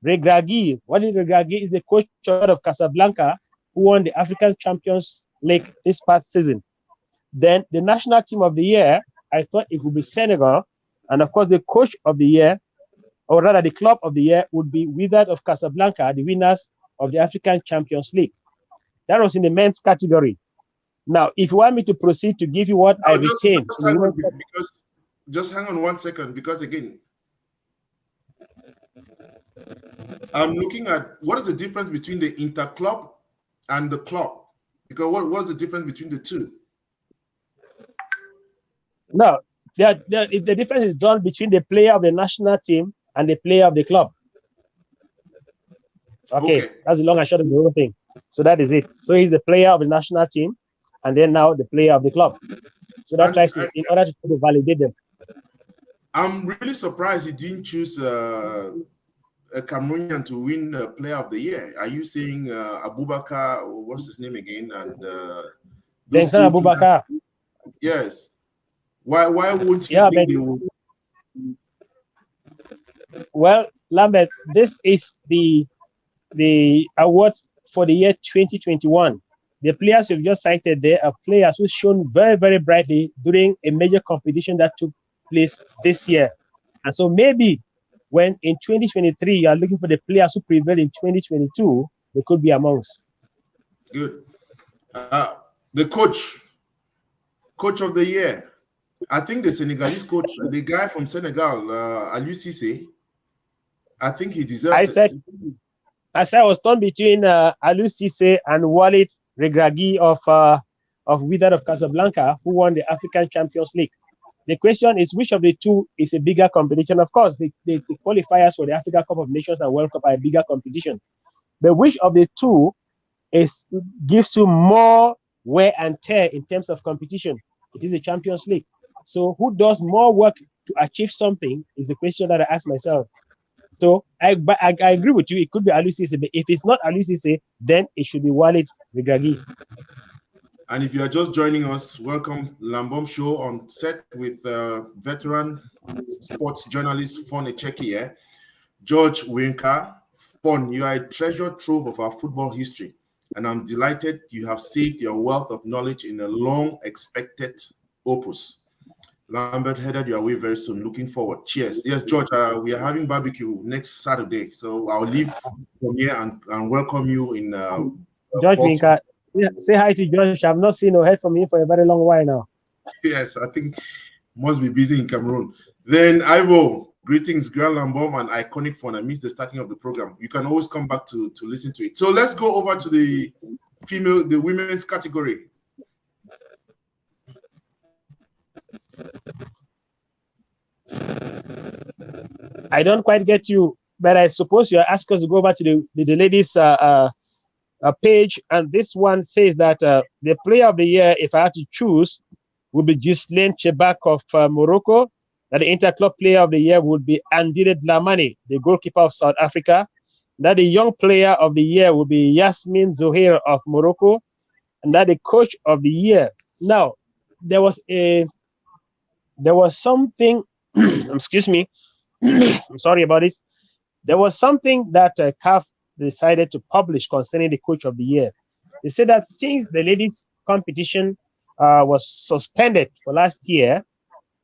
Regragui. Wally Regragui is the coach of Casablanca, who won the African Champions League this past season. Then the national team of the year, I thought it would be Senegal. And of course, the coach of the year, or rather the club of the year, would be Wydad of Casablanca, the winners of the African Champions League. That was in the men's category. Now, if you want me to proceed to give you what I retained, just hang on 1 second, because again, I'm looking at what is the difference between the interclub and the club, because what's the difference between the two? No, the difference is done between the player of the national team and the player of the club. Okay. That's the long and short of the whole thing. So that is it. So he's the player of the national team, and then now the player of the club. So that tries to, in order to validate them. I'm really surprised you didn't choose a Cameroonian to win Player of the Year. Are you saying Abubakar, or what's his name again? And Abubakar. Yes. Why won't you think they will? Well, Lambert, this is the awards for the year 2021. The players you've just cited there are players who shone very, very brightly during a major competition that took place this year. And so maybe when in 2023 you are looking for the players who prevailed in 2022, they could be amongst. Good. The coach of the year. I think the Senegalese coach, the guy from Senegal, Aliou Cissé, I think he deserves it. I said I was torn between Aliou Cissé and Walid Regragui of Wydad of Casablanca, who won the African Champions League. The question is, which of the two is a bigger competition? Of course, the qualifiers for the Africa Cup of Nations and World Cup are a bigger competition. But which of the two gives you more wear and tear in terms of competition? It is a Champions League. So who does more work to achieve something is the question that I ask myself. So I agree with you. It could be Aliou Cissé, but if it's not Aliou Cissé, then it should be Walid Regragui. And if you are just joining us, welcome Lambom Show on set with veteran sports journalist Fon Echekiye. George Winka. Fon, you are a treasure trove of our football history, and I'm delighted you have saved your wealth of knowledge in a long-expected opus. Lambert headed your way very soon. Looking forward. Cheers. Yes, George, we are having barbecue next Saturday, so I'll leave from here and welcome you in George Winka. Yeah, say hi to George. I've not seen or heard from him for a very long while now. Yes, I think must be busy in Cameroon. Then Ivo, greetings, Grand Lambom and iconic Fon. I missed the starting of the program. You can always come back to listen to it. So let's go over to the women's category. I don't quite get you, but I suppose you're asking us to go over to the ladies' page, and this one says that the player of the year, if I had to choose, would be Ghislaine Chebak of Morocco. That the interclub player of the year would be Andile Dlamani, the goalkeeper of South Africa. That the young player of the year would be Yasmin Zohair of Morocco, and that the coach of the year. Now, there was something. Excuse me. I'm sorry about this. There was something that CAF decided to publish concerning the coach of the year. They said that since the ladies' competition was suspended for last year,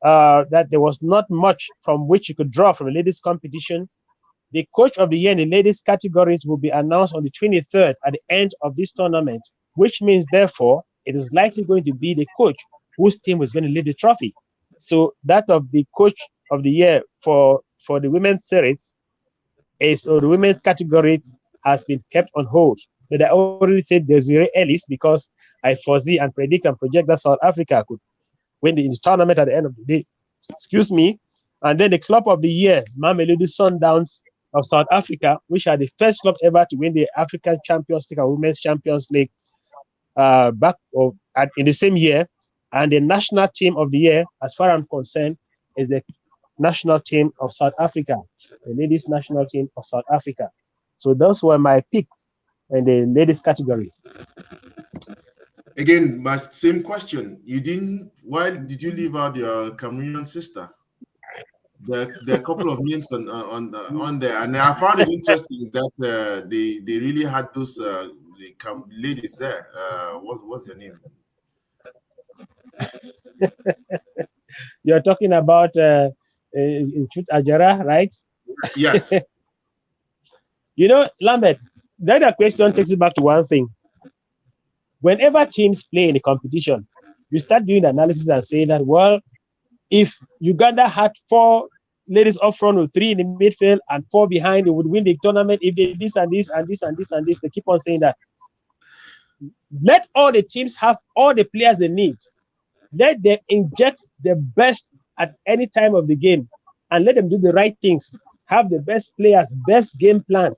that there was not much from which you could draw from the ladies' competition. The coach of the year in the ladies' categories will be announced on the 23rd at the end of this tournament, which means, therefore, it is likely going to be the coach whose team is going to lead the trophy. So that of the coach of the year for the women's series or the women's category has been kept on hold. But I already said Desiree Ellis because I foresee and predict and project that South Africa could win the tournament at the end of the day. Excuse me. And then the club of the year, Mamelodi Sundowns of South Africa, which are the first club ever to win the African Champions League and Women's Champions League in the same year. And the national team of the year, as far as I'm concerned, is the national team of South Africa, the ladies' national team of South Africa. So those were my picks in the ladies' category. Again, my same question. Why did you leave out your Cameroonian sister? there are a couple of names on there, and I found it interesting that they really had those ladies there. What's their name? You're talking about Chut Ajara, right? Yes. You know, Lambert, the other question takes it back to one thing. Whenever teams play in a competition, you start doing the analysis and say that, well, if Uganda had 4 ladies up front with 3 in the midfield and 4 behind, they would win the tournament if they this and this and this and this and this. They keep on saying that. Let all the teams have all the players they need. Let them inject the best at any time of the game and let them do the right things. Have the best players, best game plan.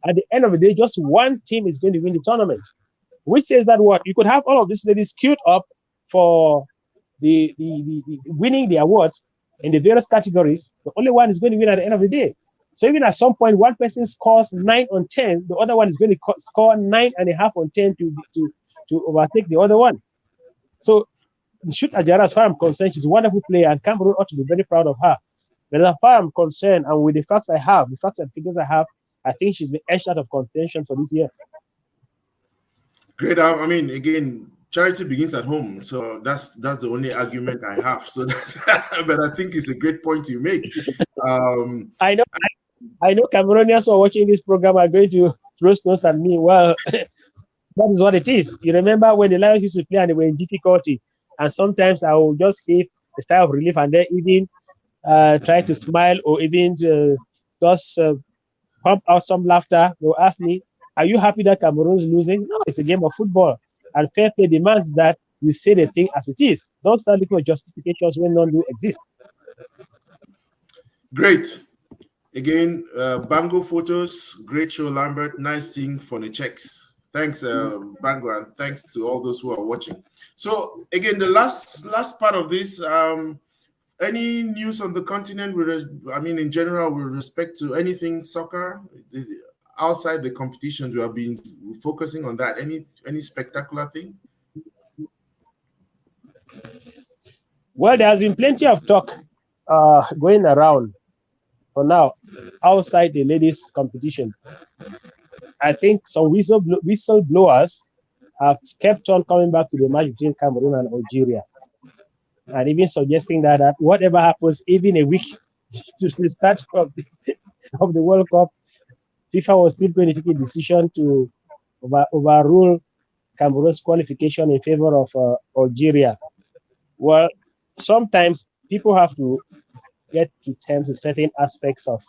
At the end of the day, just one team is going to win the tournament. Which says that what you could have all of these ladies queued up for the winning the awards in the various categories. The only one is going to win at the end of the day. So even at some point, one person scores 9 on 10, the other one is going to score 9.5 on 10 to overtake the other one. So Chut Ajara, as far as I'm concerned, she's a wonderful player, and Cameroon ought to be very proud of her. But as far as I'm concerned, and with the facts I have, the facts and figures I have, I think she's been edged out of contention for this year. Great. I mean, again, charity begins at home, so that's the only argument I have. So, but I think it's a great point you make. I know Cameroonians who are watching this program are going to throw stones at me. Well, that is what it is. You remember when the Lions used to play and they were in difficulty, and sometimes I will just give a sigh of relief and then even try to smile or even just pump out some laughter. They'll ask me, are you happy that Cameroon's losing? No, it's a game of football. And fair play demands that you say the thing as it is. Don't start looking for justifications when none do exist. Great. Again, Bango photos, great show, Lambert. Nice seeing Fon Echekiye. Thanks, Bango, and thanks to all those who are watching. So again, the last part of this, any news on the continent? In general, with respect to anything soccer outside the competitions, we have been focusing on that. Any spectacular thing? Well, there has been plenty of talk going around for now outside the ladies' competition. I think some whistleblowers have kept on coming back to the match between Cameroon and Algeria, and even suggesting that whatever happens, even a week to the start of the World Cup, FIFA was still going to take a decision to overrule Cameroon's qualification in favor of Algeria. Well, sometimes people have to get to terms with certain aspects of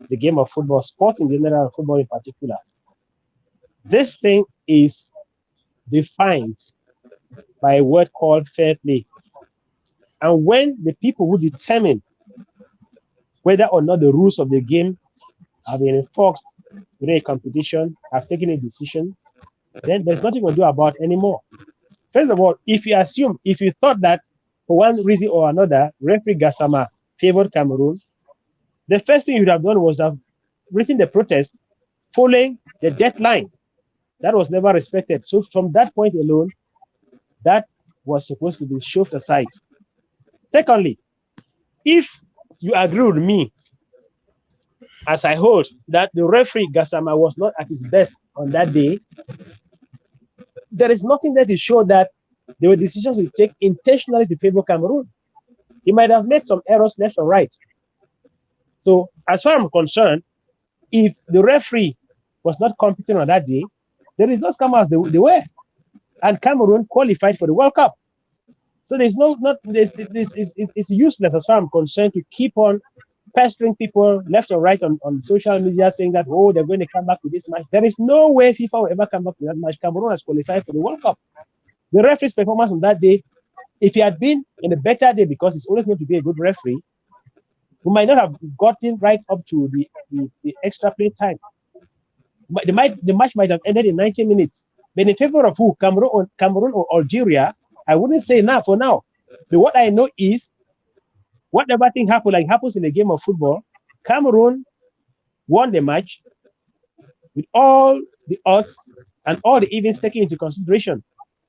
the game of football, sports in general, and football in particular. This thing is defined by a word called fair play. And when the people who determine whether or not the rules of the game have been enforced within a competition have taken a decision, then there's nothing to do about anymore. First of all, if you thought that for one reason or another, referee Gassama favored Cameroon, the first thing you would have done was have written the protest following the deadline. That was never respected. So from that point alone, that was supposed to be shoved aside. Secondly, if you agree with me, as I hold, that the referee Gassama was not at his best on that day, there is nothing there to show that there were decisions to take intentionally to favor Cameroon. He might have made some errors left or right. So as far as I'm concerned, if the referee was not competent on that day, the results come as they were. And Cameroon qualified for the World Cup. So there's it's useless as far as I'm concerned to keep on pestering people left or right on social media saying that, oh, they're going to come back to this match. There is no way FIFA will ever come back to that match. Cameroon has qualified for the World Cup. The referee's performance on that day, if he had been in a better day, because he's always going to be a good referee, we might not have gotten right up to the extra play time. But the match might have ended in 90 minutes. But in favor of who? Cameroon or Algeria? I wouldn't say now for now. But what I know is, whatever thing happens, like happens in a game of football, Cameroon won the match with all the odds and all the events taken into consideration.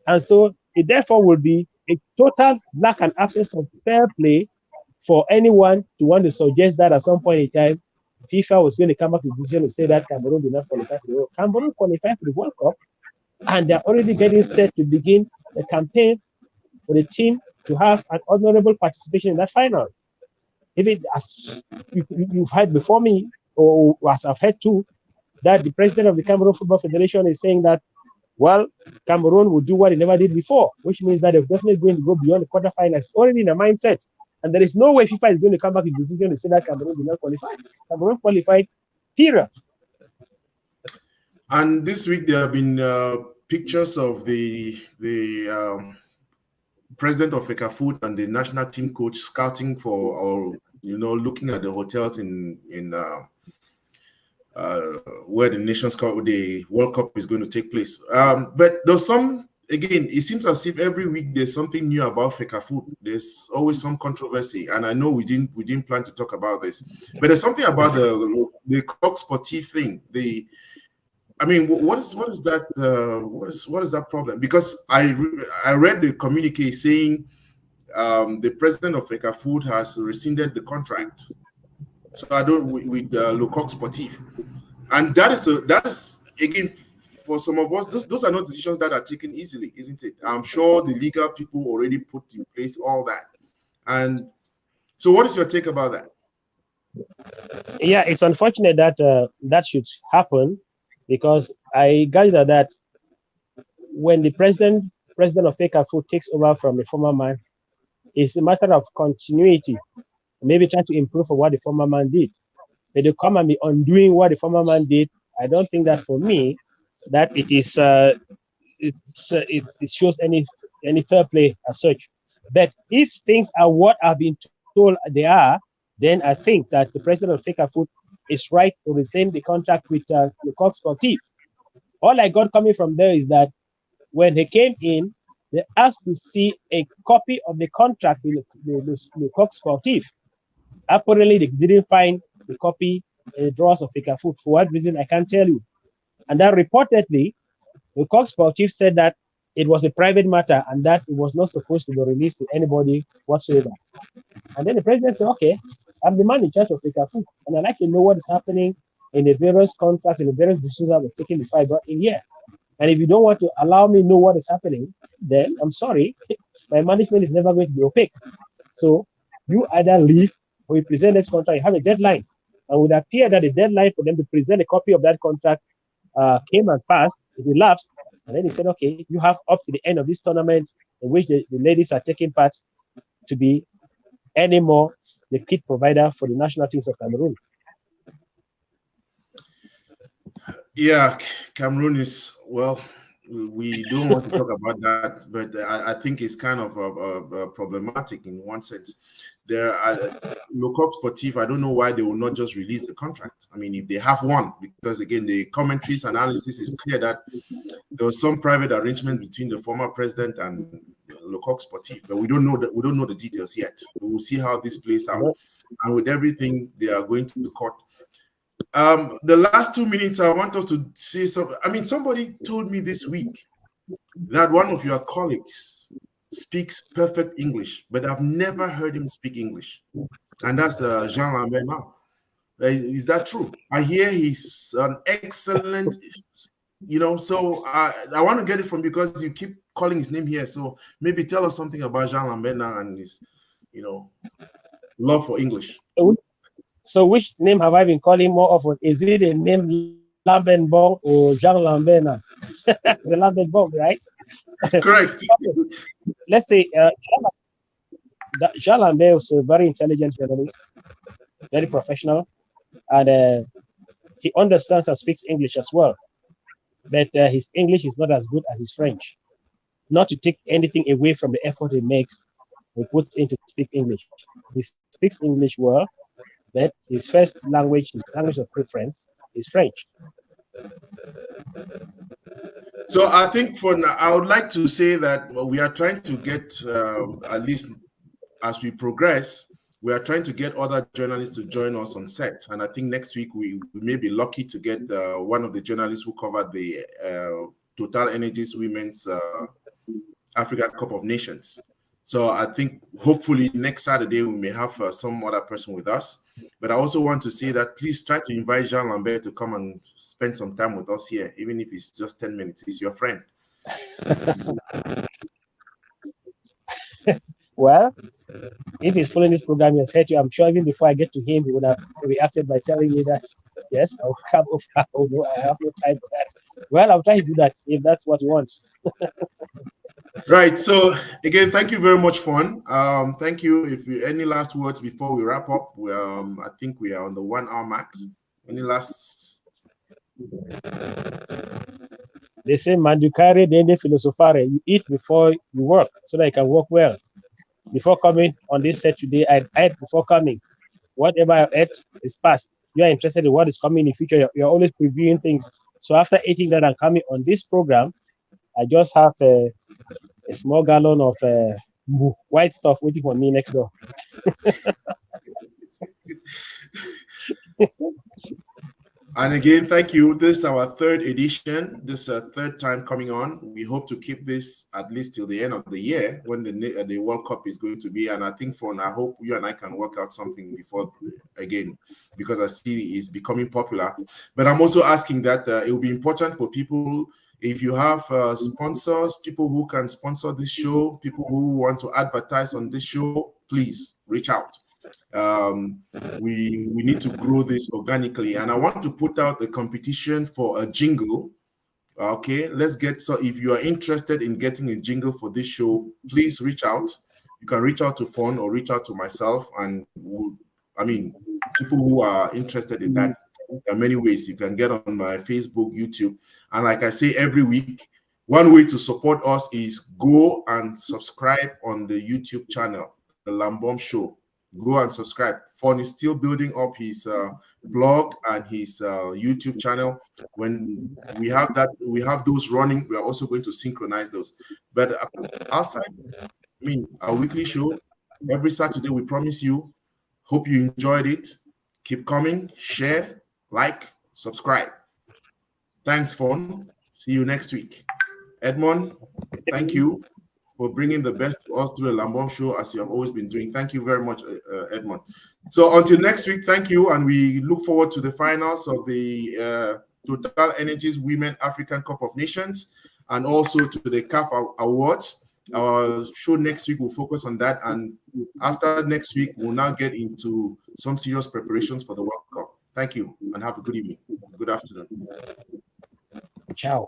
And so it therefore will be a total lack and absence of fair play for anyone to want to suggest that at some point in time, FIFA was going to come up with a decision to say that Cameroon did not qualify for the World Cup. Cameroon qualified for the World Cup, and they're already getting set to begin the campaign for the team to have an honorable participation in that final. If it, as you've heard before me, or as I've heard too, that the president of the Cameroon Football Federation is saying that, well, Cameroon will do what it never did before, which means that they're definitely going to go beyond the quarterfinals, already in a mindset. And there is no way FIFA is going to come back with a decision to say that Cameroon did not qualify. Cameroon qualified, period. And this week there have been pictures of the president of FECAFOOT and the national team coach scouting for, or looking at the hotels in where the Nations Cup, the World Cup is going to take place. But there's some, again, it seems as if every week there's something new about FECAFOOT. There's always some controversy, and I know we didn't plan to talk about this, but there's something about the Coq Sportif thing. What is that? What is that problem? Because I read the communique saying the president of FECAFOOT has rescinded the contract. So I don't with Le Coq Sportif, and that is again, for some of us, those are not decisions that are taken easily, isn't it? I'm sure the legal people already put in place all that. And so, what is your take about that? Yeah, it's unfortunate that that should happen, because I gather that when the president of FECAFOOT takes over from the former man, it's a matter of continuity. Maybe try to improve on what the former man did. But they come and be undoing what the former man did. I don't think that, for me, that it is it shows any fair play as such. But if things are what I've been told they are, then I think that the president of FECAFOOT is right to rescind the contract with Le Coq Sportif. All I got coming from there is that when they came in, they asked to see a copy of the contract with Le Coq Sportif. Apparently, they didn't find the copy in the drawers of FECAFOOT. For what reason, I can't tell you. And then reportedly, the Coq Sportif said that it was a private matter and that it was not supposed to be released to anybody whatsoever. And then the president said, okay, I'm the man in charge of FECAFOOT, and I'd like to know what is happening in the various contracts and the various decisions that were taken before I got in here. And if you don't want to allow me know what is happening, then I'm sorry, my management is never going to be opaque. So you either leave or you present this contract. You have a deadline. And it would appear that the deadline for them to present a copy of that contract came and passed, it elapsed, and then he said, okay, you have up to the end of this tournament in which the ladies are taking part to be any more the kit provider for the national teams of Cameroon. Yeah, Cameroon is, well, we don't want to talk about that, but I think it's kind of problematic in one sense. There are Le Coq Sportif, I don't know why they will not just release the contract. I mean, if they have one, because again, the commentaries analysis is clear that there was some private arrangement between the former president and Le Coq Sportif, but we don't know the details yet. We will see how this plays out. And with everything, they are going to the court. The last 2 minutes, I want us to say something. I mean, somebody told me this week that one of your colleagues speaks perfect English, but I've never heard him speak English. And that's Jean Lambert now. Is that true? I hear he's an excellent, so I want to get it from, because you keep calling his name here. So maybe tell us something about Jean Lambert now and his, love for English. So which name have I been calling more often? Is it the name Lambert or Jean Lambert now? It's a Lambert, right? Correct. Let's say Jean Lambert was a very intelligent journalist, very professional, and he understands and speaks English as well. But his English is not as good as his French. Not to take anything away from the effort he makes, he puts in to speak English. He speaks English well, but his first language, his language of preference, is French. So I think for now, I would like to say that we are trying to get, at least as we progress, we are trying to get other journalists to join us on set. And I think next week we may be lucky to get one of the journalists who covered the TotalEnergies Women's Africa Cup of Nations. So I think hopefully next Saturday we may have some other person with us. But I also want to say that please try to invite Jean Lambert to come and spend some time with us here, even if it's just 10 minutes. He's your friend. Well, if he's following this program, he has heard you. I'm sure even before I get to him, he would have reacted by telling me that, yes, I'll come over. Oh, no, I have no time for that. Well, I'll try to do that if that's what you want. Right. So again, thank you very much, Fon. Thank you. If you any last words before we wrap up, I think we are on the 1 hour mark. Any last? They say mandukare dende filosofare. You eat before you work so that you can work well. Before coming on this set today, I ate before coming. Whatever I ate is past. You are interested in what is coming in the future. You're always previewing things. So after eating that and coming on this program, I just have a small gallon of white stuff waiting for me next door. And again, thank you. This is our 3rd edition. This is a 3rd time coming on. We hope to keep this at least till the end of the year when the World Cup is going to be. And I think, Fon, I hope you and I can work out something before again, because I see it's becoming popular. But I'm also asking that it will be important for people, if you have sponsors, people who can sponsor this show, people who want to advertise on this show, please reach out. We need to grow this organically, and I want to put out the competition for a jingle. Okay, let's get, so if you are interested in getting a jingle for this show, please reach out. You can reach out to Fon or reach out to myself, and people who are interested in that, there are many ways. You can get on my Facebook, YouTube, and like I say every week, one way to support us is go and subscribe on the YouTube channel, the Lambom Show. Go and subscribe. Fon is still building up his blog and his YouTube channel. When we have those running, we are also going to synchronize those. But outside, our weekly show every Saturday, we promise you. Hope you enjoyed it. Keep coming, share, like, subscribe. Thanks, Fon. See you next week. Edmond, thank you for bringing the best to us through the Lambom Show, as you have always been doing. Thank you very much, Edmond. So until next week, thank you, and we look forward to the finals of the TotalEnergies Women African Cup of Nations, and also to the CAF Awards. Our show next week will focus on that, and after next week, we'll now get into some serious preparations for the World Cup. Thank you, and have a good evening. Good afternoon. Ciao.